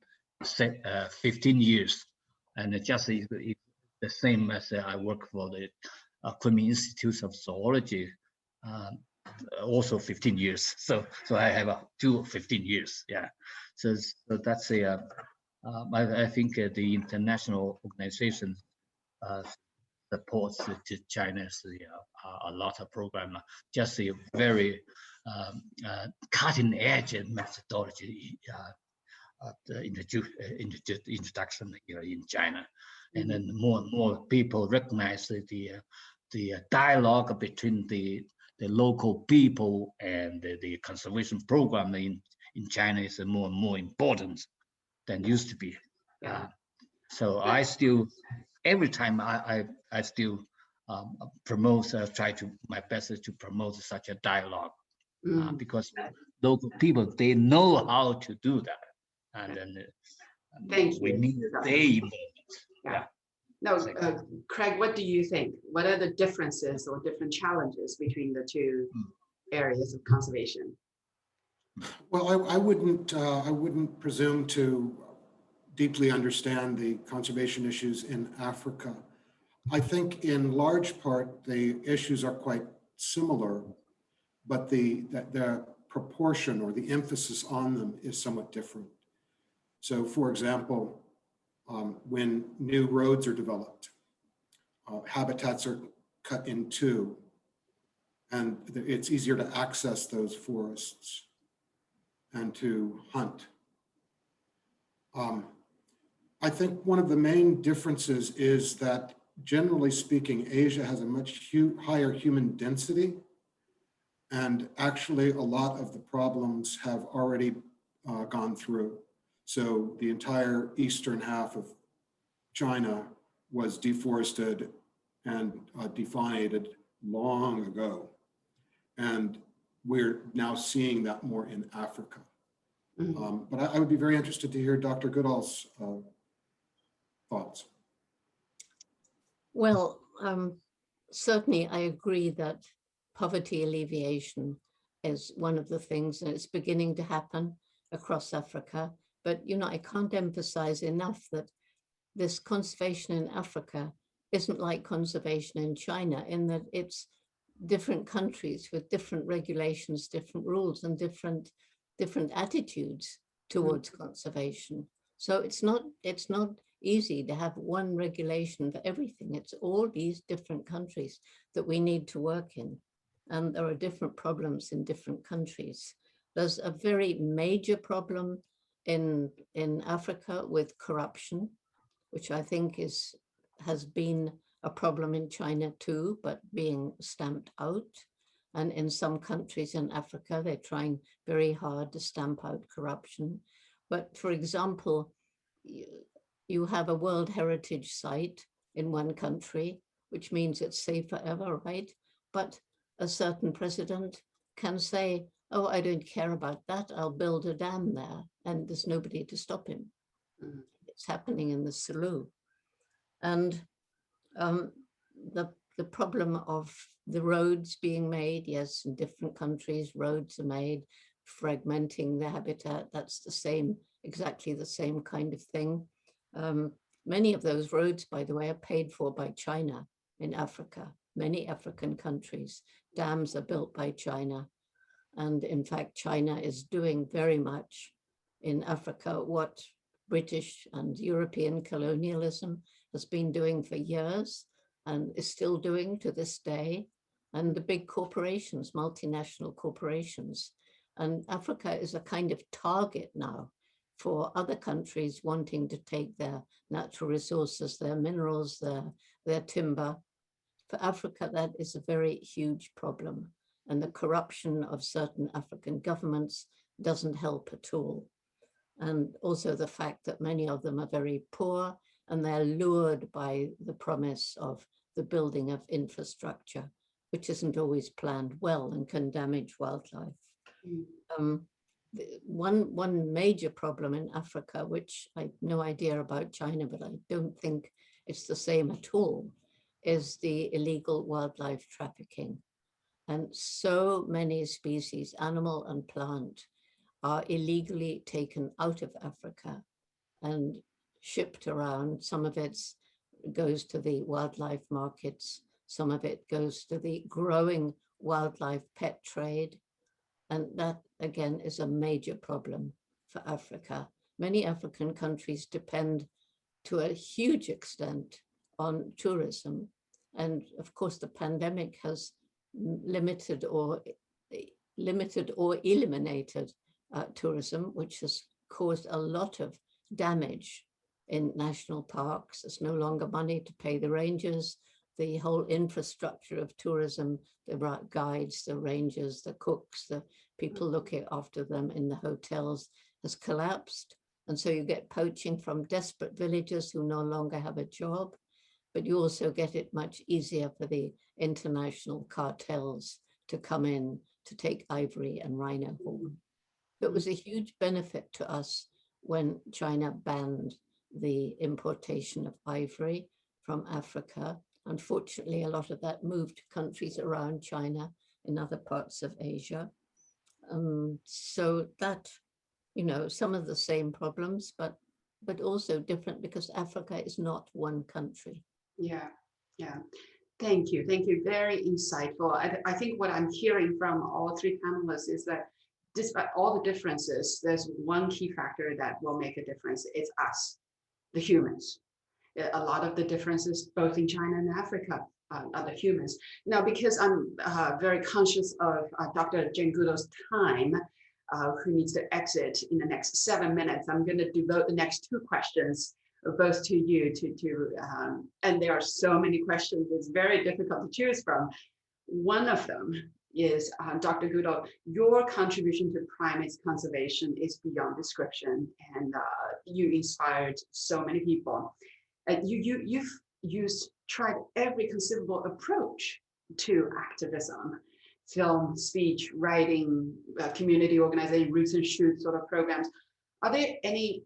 years, and it just is the same as I work for the Kunming Institute of Zoology, also 15 years. So I have 15 years. Yeah. So that's a. I think the international organization supports to China's a lot of program, just a very cutting edge methodology introduction here in China, and then more and more people recognize the dialogue between the local people and the conservation program in China is more and more important than used to be. So I still, every time I still promote, try to my best to promote such a dialogue, because local people, they know how to do that, and then Thank we you. need their involvement. Yeah. No, Craig, what do you think? What are the differences or different challenges between the two areas of conservation? Well, I wouldn't presume to deeply understand the conservation issues in Africa. I think in large part, the issues are quite similar, but the proportion or the emphasis on them is somewhat different. So for example, when new roads are developed, habitats are cut in two, and it's easier to access those forests and to hunt. I think one of the main differences is that, generally speaking, Asia has a much higher human density, and actually a lot of the problems have already gone through. So the entire eastern half of China was deforested and defoliated long ago. And we're now seeing that more in Africa. But I would be very interested to hear Dr. Goodall's thoughts. Well, certainly I agree that poverty alleviation is one of the things, and it's beginning to happen across Africa. But, you know, I can't emphasize enough that this conservation in Africa isn't like conservation in China, in that it's different countries with different regulations, different rules, and different attitudes towards conservation. So it's not easy to have one regulation for everything. It's all these different countries that we need to work in. And there are different problems in different countries. There's a very major problem in Africa with corruption, which I think has been a problem in China too, but being stamped out. And in some countries in Africa, they're trying very hard to stamp out corruption. But for example, you have a World Heritage Site in one country, which means it's safe forever, right? But a certain president can say, oh, I don't care about that. I'll build a dam there, and there's nobody to stop him. It's happening in the Sulu. And the problem of the roads being made, yes, in different countries, roads are made, fragmenting the habitat, that's the same, exactly the same kind of thing. Many of those roads, by the way, are paid for by China in Africa. Many African countries, dams are built by China. And in fact, China is doing very much in Africa what British and European colonialism has been doing for years and is still doing to this day. And the big corporations, multinational corporations. And Africa is a kind of target now for other countries wanting to take their natural resources, their minerals, their timber. For Africa, that is a very huge problem. And the corruption of certain African governments doesn't help at all. And also the fact that many of them are very poor and they're lured by the promise of the building of infrastructure, which isn't always planned well and can damage wildlife. One major problem in Africa, which I have no idea about China, but I don't think it's the same at all, is the illegal wildlife trafficking. And so many species, animal and plant, are illegally taken out of Africa and shipped around. Some of it goes to the wildlife markets. Some of it goes to the growing wildlife pet trade. And that, again, is a major problem for Africa. Many African countries depend to a huge extent on tourism. And of course, the pandemic has limited or eliminated tourism, which has caused a lot of damage in national parks. There's no longer money to pay the rangers. The whole infrastructure of tourism, the guides, the rangers, the cooks, the people looking after them in the hotels has collapsed. And so you get poaching from desperate villagers who no longer have a job, but you also get it much easier for the international cartels to come in to take ivory and rhino horn. It was a huge benefit to us when China banned the importation of ivory, from Africa. Unfortunately, a lot of that moved to countries around China in other parts of Asia. So that, you know, some of the same problems, but also different because Africa is not one country. Yeah, yeah. Thank you. Thank you. Very insightful. I think what I'm hearing from all three panelists is that despite all the differences, there's one key factor that will make a difference. It's us, the humans. A lot of the differences, both in China and Africa, are the humans. Now, because I'm very conscious of Dr. Jane Goodall's time, who needs to exit in the next 7 minutes, I'm going to devote the next 2 questions both to you, and there are so many questions, it's very difficult to choose from. One of them is, Dr. Goodall, your contribution to primates conservation is beyond description, and you inspired so many people. You've tried every conceivable approach to activism, film, speech, writing, community organizing, roots and shoots sort of programs. Are there any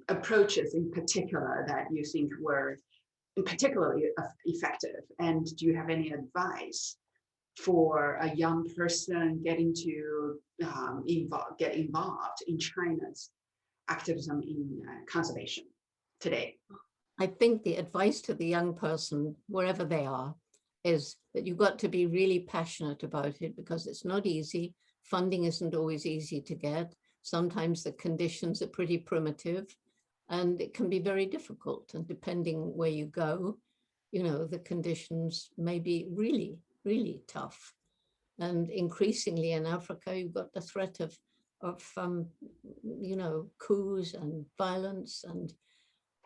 approaches in particular that you think were particularly effective? And do you have any advice for a young person getting to get involved in China's activism in conservation today? I think the advice to the young person, wherever they are, is that you've got to be really passionate about it because it's not easy. Funding isn't always easy to get. Sometimes the conditions are pretty primitive and it can be very difficult. And depending where you go, you know, the conditions may be really, really tough. And increasingly in Africa, you've got the threat of you know, coups and violence, and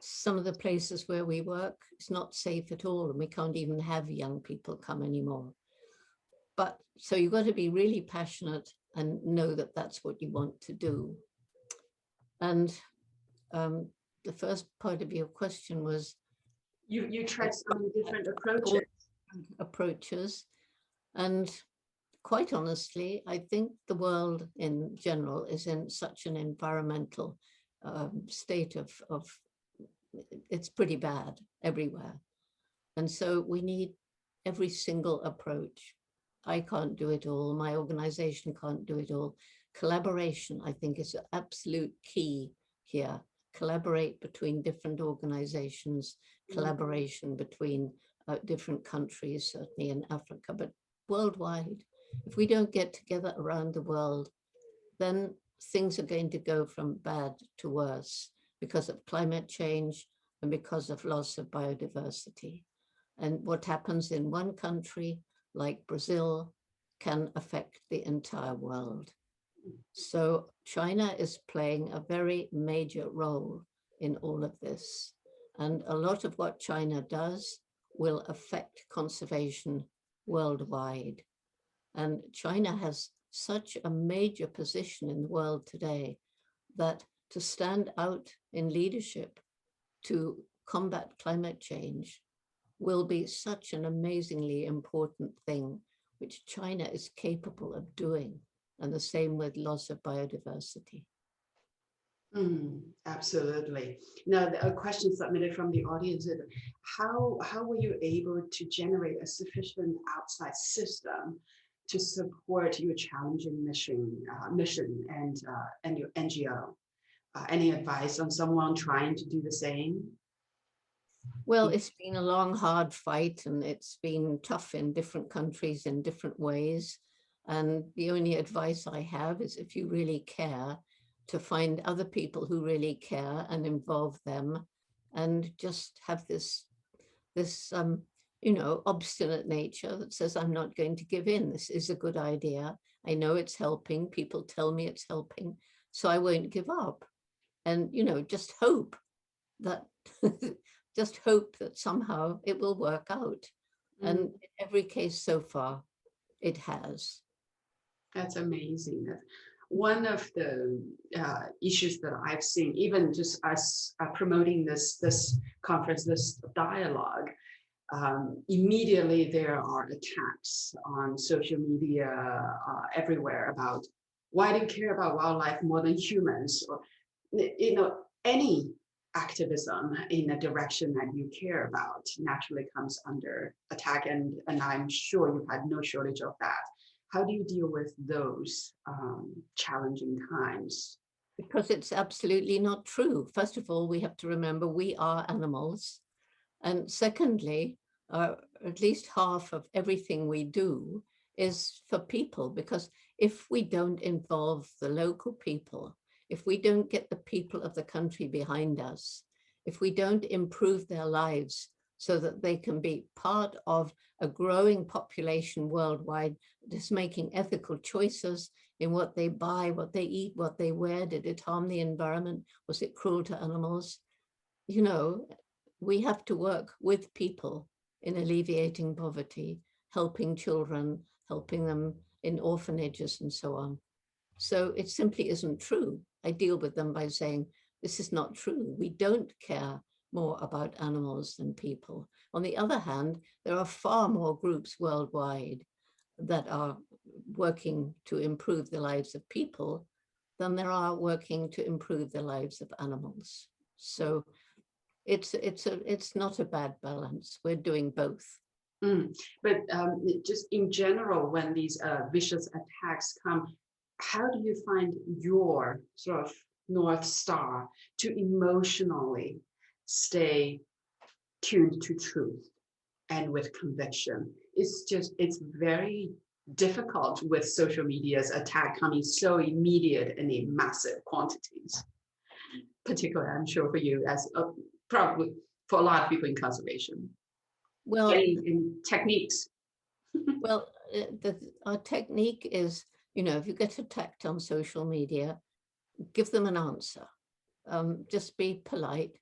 some of the places where we work, it's not safe at all, and we can't even have young people come anymore. But so you've got to be really passionate and know that that's what you want to do. And the first part of your question was, you tried so many different approaches. And quite honestly, I think the world in general is in such an environmental state of it's pretty bad everywhere. And so we need every single approach. I can't do it all. My organization can't do it all. Collaboration, I think, is an absolute key here. Collaborate between different organizations, collaboration between different countries, certainly in Africa, but worldwide. If we don't get together around the world, then things are going to go from bad to worse because of climate change and because of loss of biodiversity. And what happens in one country, like Brazil, can affect the entire world. So China is playing a very major role in all of this. And a lot of what China does will affect conservation worldwide. And China has such a major position in the world today that to stand out in leadership to combat climate change will be such an amazingly important thing, which China is capable of doing. And the same with loss of biodiversity. Absolutely. Now, a question submitted from the audience is, how were you able to generate a sufficient outside system to support your challenging mission and your NGO? Any advice on someone trying to do the same? Well, it's been a long, hard fight, and it's been tough in different countries in different ways. And the only advice I have is, if you really care, to find other people who really care and involve them, and just have this you know, obstinate nature that says, I'm not going to give in. This is a good idea. I know it's helping. People tell me it's helping, so I won't give up. And, you know, just hope that somehow it will work out. And in every case so far, it has. That's amazing. One of the issues that I've seen, even just us promoting this conference, this dialogue, immediately there are attacks on social media everywhere about, why do you care about wildlife more than humans? Or, you know, any activism in a direction that you care about naturally comes under attack, and I'm sure you've had no shortage of that. How do you deal with those challenging times? Because it's absolutely not true. First of all, we have to remember we are animals. And secondly, at least half of everything we do is for people, because if we don't involve the local people, if we don't get the people of the country behind us, if we don't improve their lives so that they can be part of a growing population worldwide that's making ethical choices in what they buy, what they eat, what they wear, did it harm the environment? Was it cruel to animals? You know, we have to work with people in alleviating poverty, helping children, helping them in orphanages and so on. So it simply isn't true. I deal with them by saying, this is not true. We don't care more about animals than people. On the other hand, there are far more groups worldwide that are working to improve the lives of people than there are working to improve the lives of animals. So it's not a bad balance. We're doing both. But just in general, when these vicious attacks come, how do you find your sort of North Star to emotionally stay tuned to truth and with conviction? It's very difficult with social media's attack coming so immediate and in massive quantities, particularly I'm sure for you as probably for a lot of people in conservation. Well, in techniques. well, our technique is, you know, if you get attacked on social media, give them an answer. Just be polite.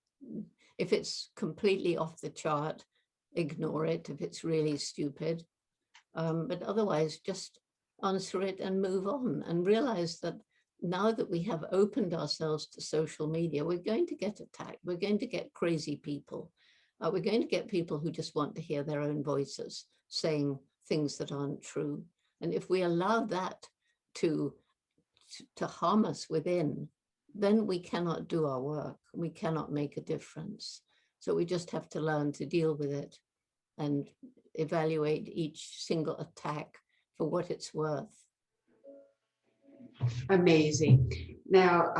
If it's completely off the chart, ignore it if it's really stupid. But otherwise, just answer it and move on, and realize that now that we have opened ourselves to social media, we're going to get attacked. We're going to get crazy people. We're going to get people who just want to hear their own voices saying things that aren't true. And if we allow that to harm us within, then we cannot do our work. We cannot make a difference. So we just have to learn to deal with it and evaluate each single attack for what it's worth. Amazing. Now,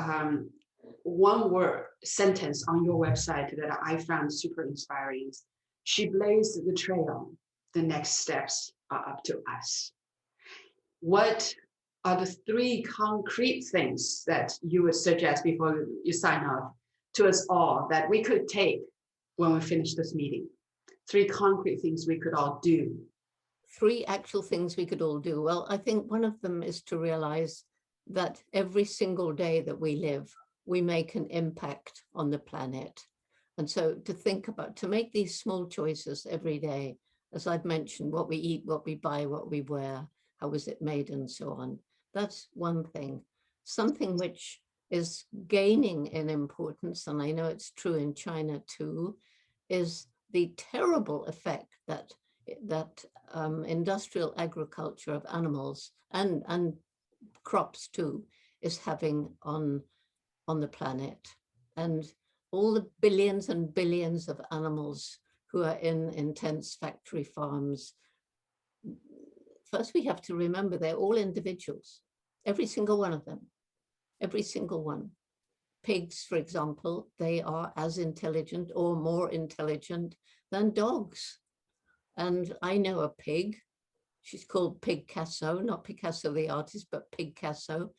one sentence on your website that I found super inspiring is, she blazed the trail. The next steps are up to us. What are the 3 concrete things that you would suggest before you sign off to us all that we could take when we finish this meeting? 3 concrete things we could all do. 3 actual things we could all do. Well, I think one of them is to realize that every single day that we live, we make an impact on the planet. And so to think about, to make these small choices every day, as I've mentioned, what we eat, what we buy, what we wear, how was it made, and so on. That's one thing. Something which is gaining in importance, and I know it's true in China too, is the terrible effect that industrial agriculture of animals and crops too is having on the planet. And all the billions and billions of animals who are in intense factory farms. First, we have to remember they're all individuals, every single one of them, every single one. Pigs, for example, they are as intelligent or more intelligent than dogs. And I know a pig, she's called Picasso, not Picasso the artist, but Picasso.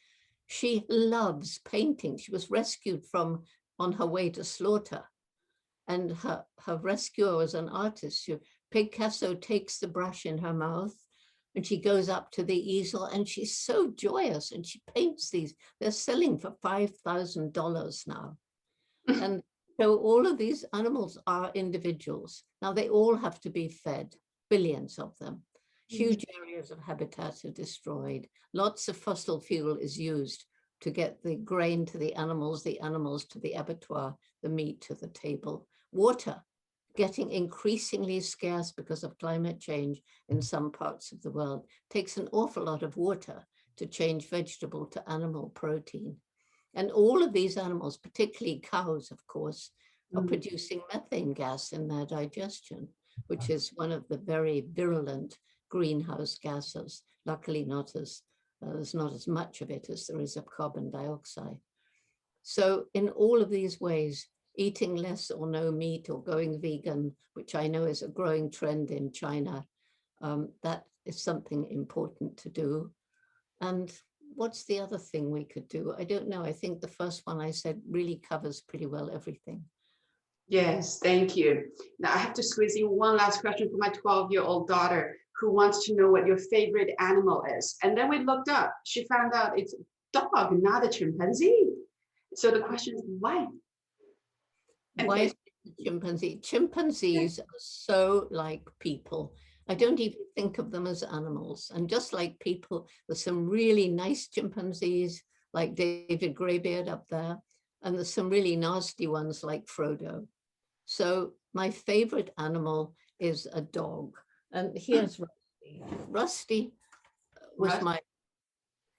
She loves painting. She was rescued on her way to slaughter. And her rescuer was an artist. Picasso takes the brush in her mouth and she goes up to the easel and she's so joyous and she paints these. They're selling for $5,000 now. And so all of these animals are individuals. Now they all have to be fed, billions of them. Huge areas of habitat are destroyed. Lots of fossil fuel is used to get the grain to the animals to the abattoir, the meat to the table. Water, getting increasingly scarce because of climate change in some parts of the world. Takes an awful lot of water to change vegetable to animal protein. And all of these animals, particularly cows, of course, are Mm. producing methane gas in their digestion, which is one of the very virulent greenhouse gases. Luckily, there's not as much of it as there is of carbon dioxide. So in all of these ways, eating less or no meat or going vegan, which I know is a growing trend in China, that is something important to do. And what's the other thing we could do? I don't know. I think the first one I said really covers pretty well everything. Yes, thank you. Now I have to squeeze in one last question for my 12-year-old daughter who wants to know what your favorite animal is. And then we looked up, she found out it's a dog, not a chimpanzee. So the question is why? And Why is it a chimpanzee? Chimpanzees are so like people. I don't even think of them as animals. And just like people, there's some really nice chimpanzees like David Greybeard up there. And there's some really nasty ones like Frodo. So my favorite animal is a dog. And here's Rusty. Rusty was my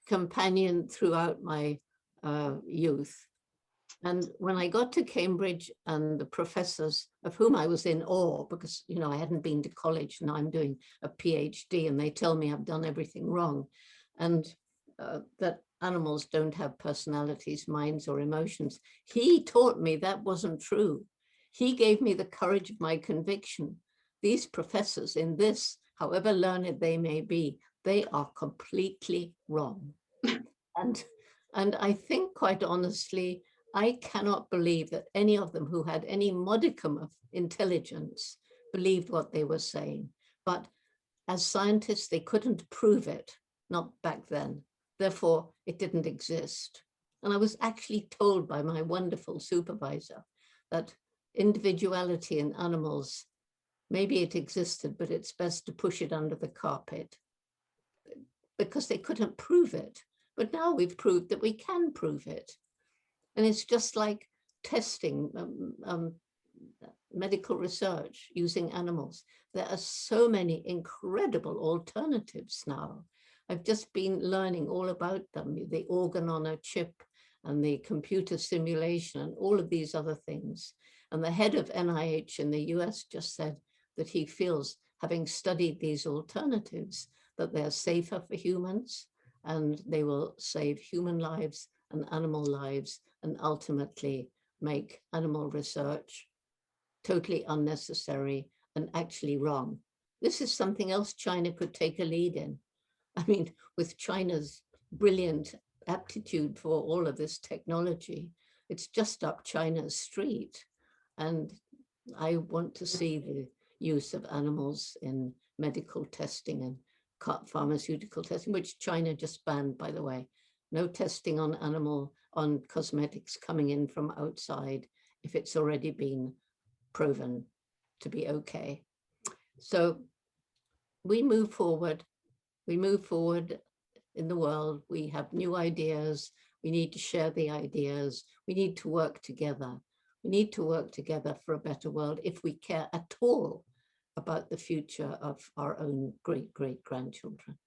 companion throughout my youth. And when I got to Cambridge and the professors of whom I was in awe, because, you know, I hadn't been to college, now I'm doing a PhD and they tell me I've done everything wrong. And that animals don't have personalities, minds, or emotions. He taught me that wasn't true. He gave me the courage of my conviction. These professors in this, however learned they may be, they are completely wrong. And I think, quite honestly, I cannot believe that any of them who had any modicum of intelligence believed what they were saying. But as scientists, they couldn't prove it, not back then. Therefore, it didn't exist. And I was actually told by my wonderful supervisor that individuality in animals, maybe it existed, but it's best to push it under the carpet because they couldn't prove it. But now we've proved that we can prove it. And it's just like testing medical research using animals. There are so many incredible alternatives now. I've just been learning all about them, the organ on a chip and the computer simulation and all of these other things. And the head of NIH in the US just said that he feels, having studied these alternatives, that they're safer for humans and they will save human lives and animal lives and ultimately make animal research totally unnecessary and actually wrong. This is something else China could take a lead in. I mean, with China's brilliant aptitude for all of this technology, it's just up China's street. And I want to see the use of animals in medical testing and pharmaceutical testing, which China just banned, by the way. No testing on cosmetics coming in from outside if it's already been proven to be okay. So we move forward. We move forward in the world. We have new ideas. We need to share the ideas. We need to work together. We need to work together for a better world if we care at all about the future of our own great-great-grandchildren.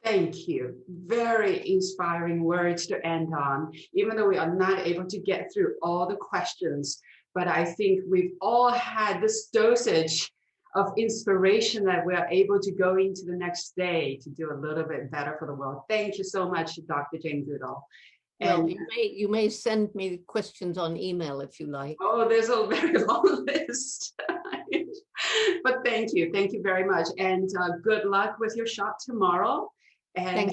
Thank you. Very inspiring words to end on, even though we are not able to get through all the questions. But I think we've all had this dosage of inspiration that we are able to go into the next day to do a little bit better for the world. Thank you so much, Dr. Jane Goodall. Well, you may send me questions on email if you like. Oh, there's a very long list. But thank you very much. And good luck with your shot tomorrow. And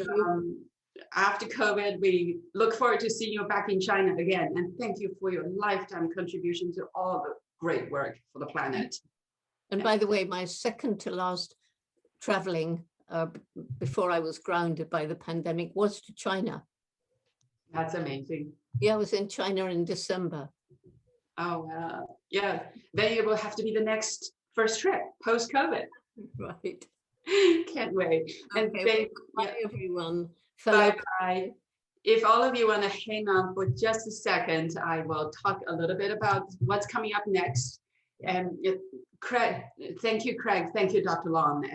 after COVID, we look forward to seeing you back in China again. And thank you for your lifetime contribution to all the great work for the planet. And by the way, my second to last traveling before I was grounded by the pandemic was to China. That's amazing. Yeah, I was in China in December. Oh, wow. Yeah, then you will have to be the next first trip post-COVID. Right. Can't wait. And Okay, bye everyone. Bye-bye. If all of you want to hang on for just a second, I will talk a little bit about what's coming up next. And Craig, thank you, Craig. Thank you, Dr. Long.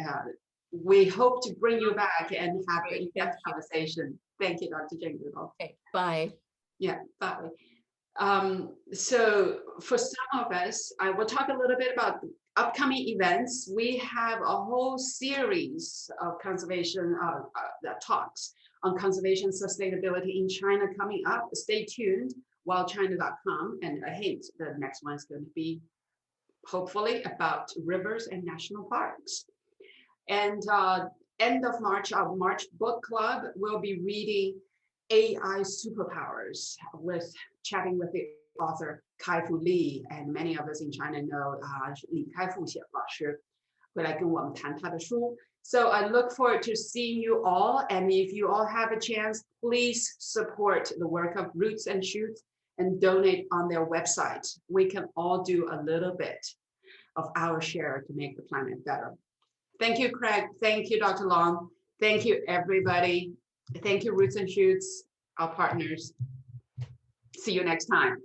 we hope to bring you back and have Great, an thank in-depth you. conversation. Thank you, Dr. Jane Goodall. Okay, bye. Yeah, bye. So for some of us, I will talk a little bit about the upcoming events. We have a whole series of conservation talks on conservation sustainability in China coming up. Stay tuned, wildchina.com. And a hint, the next one is going to be hopefully about rivers and national parks. And end of March, our March book club will be reading AI Superpowers chatting with the author Kai-Fu Lee, and many of us in China know Li Kai-Fu 老师会来跟我们谈他的书. So I look forward to seeing you all, and if you all have a chance, please support the work of Roots and Shoots and donate on their website. We can all do a little bit of our share to make the planet better. Thank you, Craig. Thank you, Dr. Long. Thank you, everybody. Thank you, Roots and Shoots, our partners. See you next time.